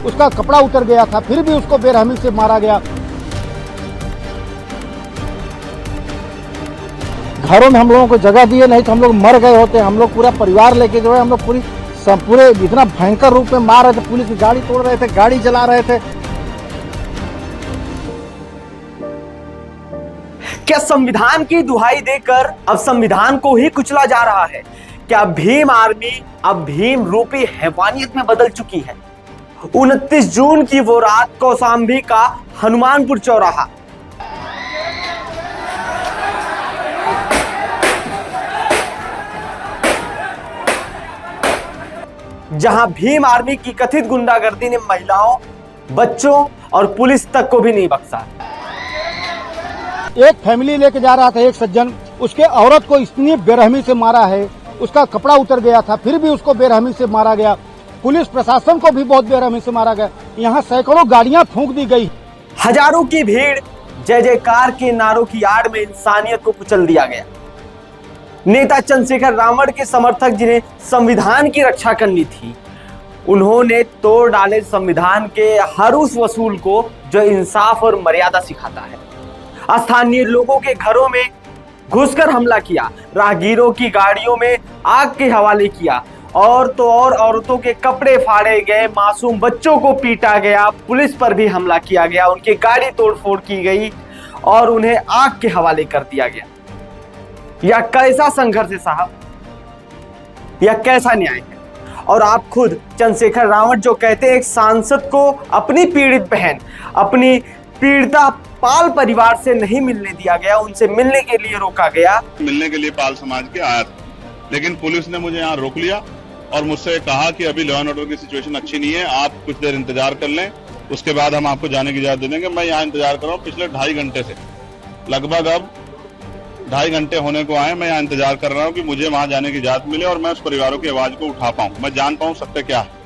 उसका कपड़ा उतर गया था, फिर भी उसको बेरहमी से मारा गया। घरों में हम लोगों को जगह दिए, नहीं तो हम लोग मर गए होते। हम लोग पूरा परिवार लेके जो है हम लोग पूरे इतना भयंकर रूप में मार रहे थे। पुलिस की गाड़ी तोड़ रहे थे, गाड़ी जला रहे थे। क्या संविधान की दुहाई देकर अब संविधान को ही कुचला जा रहा है? क्या भीम आर्मी अब भीम रूपी हैवानियत में बदल चुकी है? 29 जून की वो रात, कौशांबी का हनुमानपुर चौराहा। जहां भीम आर्मी की कथित गुंडागर्दी ने महिलाओं, बच्चों और पुलिस तक को भी नहीं बख्शा। एक फैमिली लेके जा रहा था एक सज्जन, उसके औरत को इतनी बेरहमी से मारा है, उसका कपड़ा उतर गया था, फिर भी उसको बेरहमी से मारा गया। पुलिस प्रशासन को भी बहुत बेरहमी से मारा गया। यहाँ सैकड़ों गाड़ियां फूंक दी गई। हजारों की भीड़, जय जयकार के नारों की आड़ में इंसानियत को कुचल दिया गया। नेता चंद्रशेखर रावण के समर्थक, जिन्हें संविधान की रक्षा करनी थी, उन्होंने तोड़ डाले संविधान के हर उस वसूल को जो इंसाफ और मर्यादा सिखाता है। स्थानीय लोगों के घरों में घुसकर हमला किया, राहगीरों की गाड़ियों में आग के हवाले किया, और तो और औरतों के कपड़े फाड़े गए, मासूम बच्चों को पीटा गया, पुलिस पर भी हमला किया गया, उनकी गाड़ी तोड़फोड़ की गई और उन्हें आग के हवाले कर दिया गया। यह कैसा संघर्ष है साहब? यह कैसा न्याय है? और आप खुद चंद्रशेखर रावण जो कहते हैं एक सांसद को अपनी पीड़ित बहन, अपनी पीड़िता पाल परिवार से नहीं मिलने दिया गया, उनसे मिलने के लिए रोका गया। मिलने के लिए पाल समाज के आया था, लेकिन पुलिस ने मुझे यहाँ रोक लिया और मुझसे कहा कि अभी लॉ एंड ऑर्डर की सिचुएशन अच्छी नहीं है, आप कुछ देर इंतजार कर लें, उसके बाद हम आपको जाने की इजाजत दे देंगे। मैं यहाँ इंतजार कर रहा हूँ पिछले 2.5 घंटे से, लगभग अब 2.5 घंटे होने को आए। मैं यहाँ इंतजार कर रहा हूँ कि मुझे वहां जाने की इजाजत मिले और मैं उस परिवारों की आवाज को उठा पाऊं, मैं जान पाऊं सत्य क्या है।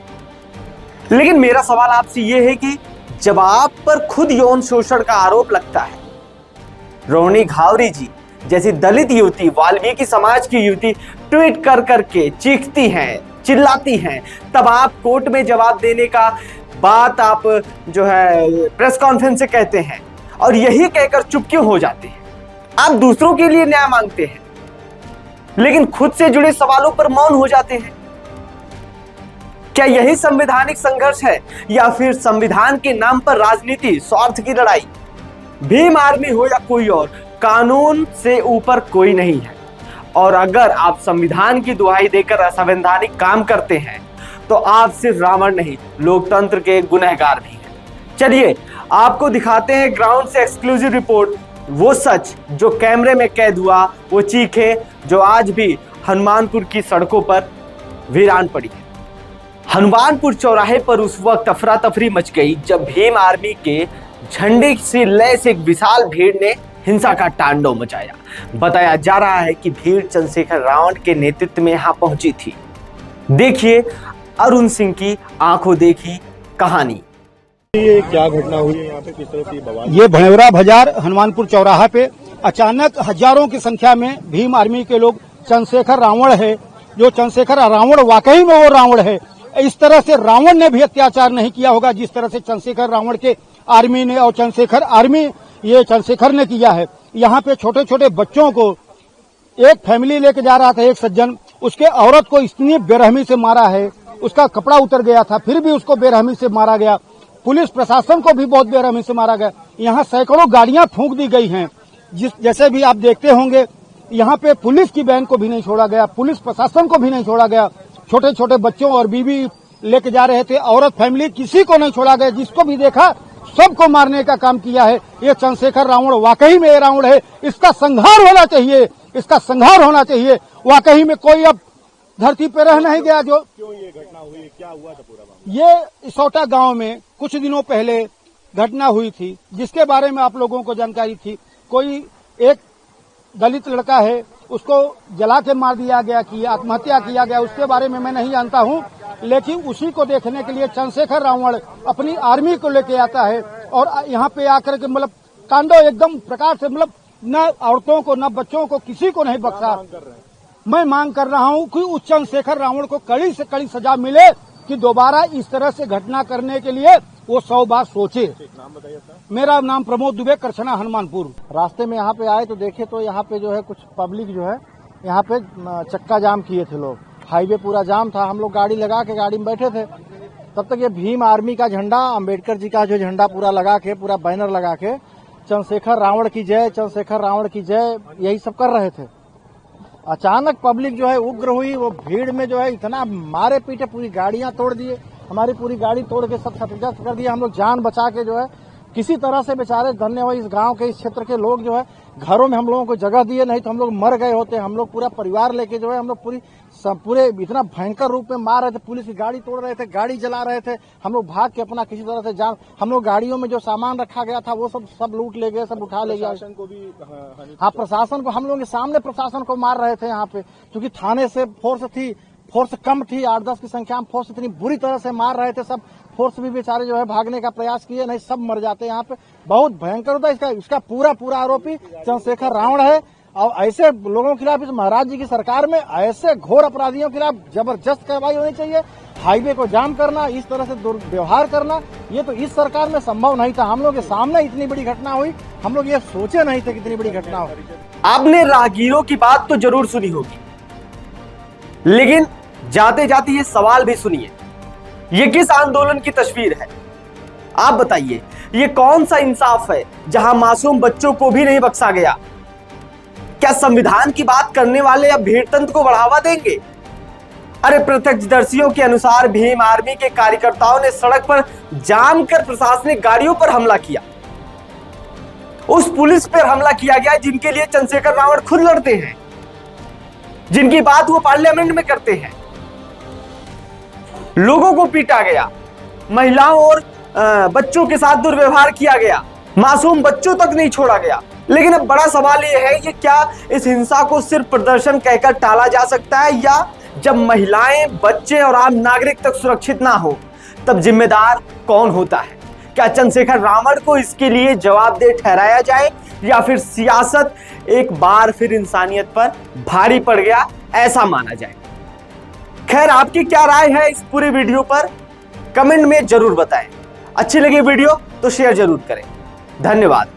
लेकिन मेरा सवाल आपसे ये है कि जब आप पर खुद यौन शोषण का आरोप लगता है, रोहिणी घावरी जी जैसी दलित युवती, वाल्मीकि समाज की युवती ट्वीट कर करके चीखती हैं, चिल्लाती हैं, तब आप कोर्ट में जवाब देने का बात आप जो है प्रेस कॉन्फ्रेंस से कहते हैं, और यही कहकर चुप क्यों हो जाते हैं? आप दूसरों के लिए न्याय मांगते हैं, लेकिन खुद से जुड़े सवालों पर मौन हो जाते हैं। क्या यही संवैधानिक संघर्ष है, या फिर संविधान के नाम पर राजनीति, स्वार्थ की लड़ाई? भीम आर्मी हो या कोई और, कानून से ऊपर कोई नहीं है। और अगर आप संविधान की दुहाई देकर असंवैधानिक काम करते हैं, तो आप सिर्फ रावण नहीं, लोकतंत्र के गुनहगार भी हैं। चलिए आपको दिखाते हैं ग्राउंड से एक्सक्लूसिव रिपोर्ट, वो सच जो कैमरे में कैद हुआ, वो चीखें जो आज भी हनुमानपुर की सड़कों पर वीरान पड़ी है। हनुमानपुर चौराहे पर उस वक्त अफरा तफरी मच गई जब भीम आर्मी के झंडे से लैस एक विशाल भीड़ ने हिंसा का तांडव मचाया। बताया जा रहा है कि भीड़ चंद्रशेखर रावण के नेतृत्व में यहां पहुंची थी। देखिए अरुण सिंह की आंखों देखी कहानी। ये क्या घटना हुई है यहाँ पे, किस तरह की बवाल? ये भणेवरा बाजार हनुमानपुर चौराहा पे अचानक हजारों की संख्या में भीम आर्मी के लोग, चंद्रशेखर रावण है, जो चंद्रशेखर रावण वाकई में वो रावण है। इस तरह से रावण ने भी अत्याचार नहीं किया होगा जिस तरह से चंद्रशेखर रावण के आर्मी ने और चंद्रशेखर आर्मी ये चंद्रशेखर ने किया है। यहाँ पे छोटे छोटे बच्चों को एक फैमिली लेके जा रहा था एक सज्जन, उसके औरत को इतनी बेरहमी से मारा है, उसका कपड़ा उतर गया था, फिर भी उसको बेरहमी से मारा गया। पुलिस प्रशासन को भी बहुत बेरहमी से मारा गया। यहाँ सैकड़ों गाड़ियां फूंक दी गई हैं। जैसे भी आप देखते होंगे, यहाँ पे पुलिस की बहन को भी नहीं छोड़ा गया, पुलिस प्रशासन को भी नहीं छोड़ा गया। छोटे छोटे बच्चों और बीवी लेके जा रहे थे, औरत फैमिली, किसी को नहीं छोड़ा गया। जिसको भी देखा सबको मारने का काम किया है। ये चंद्रशेखर रावण वाकई में ये रावण है, इसका संहार होना चाहिए, इसका संहार होना चाहिए। वाकई में कोई अब धरती पे रह नहीं गया। जो क्यों ये घटना हुई, क्या हुआ था पूरा मामला? ये इसौटा गांव में कुछ दिनों पहले घटना हुई थी, जिसके बारे में आप लोगों को जानकारी थी। कोई एक दलित लड़का है, उसको जला के मार दिया गया कि आत्महत्या किया गया, उसके बारे में मैं नहीं जानता हूं। लेकिन उसी को देखने के लिए चंद्रशेखर रावण अपनी आर्मी को लेके आता है और यहाँ पे आकर के मतलब तांडव एकदम प्रकार से, मतलब न औरतों को न बच्चों को किसी को नहीं बख्शा। मैं मांग कर रहा हूं कि उस चंद्रशेखर रावण को कड़ी से कड़ी सजा मिले कि दोबारा इस तरह से घटना करने के लिए वो 100 बार सोचे। नाम बताइए अपना। मेरा नाम प्रमोद दुबे, करछना हनुमानपुर। रास्ते में यहाँ पे आए तो देखे तो यहाँ पे जो है कुछ पब्लिक जो है यहाँ पे चक्का जाम किए थे लोग, हाईवे पूरा जाम था। हम लोग गाड़ी लगा के गाड़ी में बैठे थे, तब तक ये भीम आर्मी का झंडा, अंबेडकर जी का जो झंडा पूरा लगा के, पूरा बैनर लगा के चंद्रशेखर रावण की जय, चंद्रशेखर रावण की जय, यही सब कर रहे थे। अचानक पब्लिक जो है उग्र हुई, वो भीड़ में जो है इतना मारे पीटे, पूरी गाड़ियां तोड़ दिए, हमारी पूरी गाड़ी तोड़ के सब क्षतिग्रस्त कर दिया। हम लोग जान बचा के जो है किसी तरह से बेचारे धन्यवाद, इस गांव के, इस क्षेत्र के लोग जो है घरों में हम लोगों को जगह दिए, नहीं तो हम लोग मर गए होते। हम लोग पूरा परिवार लेके जो है हम लोग पूरे इतना भयंकर रूप में मार रहे थे, पुलिस की गाड़ी तोड़ रहे थे, गाड़ी जला रहे थे। हम लोग भाग के अपना किसी तरह से जान, हम लोग गाड़ियों में जो सामान रखा गया था वो सब लूट ले गए, सब उठा ले गया। प्रशासन को भी हाँ, प्रशासन को, हम लोग के सामने प्रशासन को मार रहे थे यहाँ पे, क्योंकि थाने से फोर्स कम थी, 8-10 की संख्या में फोर्स इतनी बुरी तरह से मार रहे थे। सब फोर्स भी बेचारे जो है भागने का प्रयास किए, नहीं सब मर जाते यहाँ पे। बहुत भयंकर होता है। इसका पूरा आरोपी चंद्रशेखर रावण है। और ऐसे लोगों के खिलाफ, इस महाराज जी की सरकार में ऐसे घोर अपराधियों के खिलाफ जबरदस्त कार्रवाई होनी चाहिए। हाईवे को जाम करना, इस तरह से दुर्व्यवहार करना, ये तो इस सरकार में संभव नहीं था। हम लोग के सामने इतनी बड़ी घटना हुई, हम लोग ये सोचे नहीं थे कितनी बड़ी घटना हो। आपने राहगीरों की बात तो जरूर सुनी होगी, लेकिन जाते जाते ये सवाल भी सुनिए, ये किस आंदोलन की तस्वीर है? आप बताइए, ये कौन सा इंसाफ है जहां मासूम बच्चों को भी नहीं बख्शा गया? क्या संविधान की बात करने वाले अब भीड़तंत्र को बढ़ावा देंगे? अरे प्रत्यक्षदर्शियों के अनुसार भीम आर्मी के कार्यकर्ताओं ने सड़क पर जाम कर प्रशासनिक गाड़ियों पर हमला किया। उस पुलिस पर हमला किया गया जिनके लिए चंद्रशेखर रावण खुद लड़ते हैं, जिनकी बात वो पार्लियामेंट में करते हैं। लोगों को पीटा गया, महिलाओं और बच्चों के साथ दुर्व्यवहार किया गया, मासूम बच्चों तक नहीं छोड़ा गया। लेकिन अब बड़ा सवाल यह है कि क्या इस हिंसा को सिर्फ प्रदर्शन कहकर टाला जा सकता है, या जब महिलाएं, बच्चे और आम नागरिक तक सुरक्षित ना हो तब जिम्मेदार कौन होता है? क्या चंद्रशेखर रावण को इसके लिए जवाबदेह ठहराया जाए, या फिर सियासत एक बार फिर इंसानियत पर भारी पड़ गया ऐसा माना जाए? खैर, आपकी क्या राय है इस पूरे वीडियो पर? कमेंट में जरूर बताएं। अच्छी लगी वीडियो तो शेयर जरूर करें। धन्यवाद।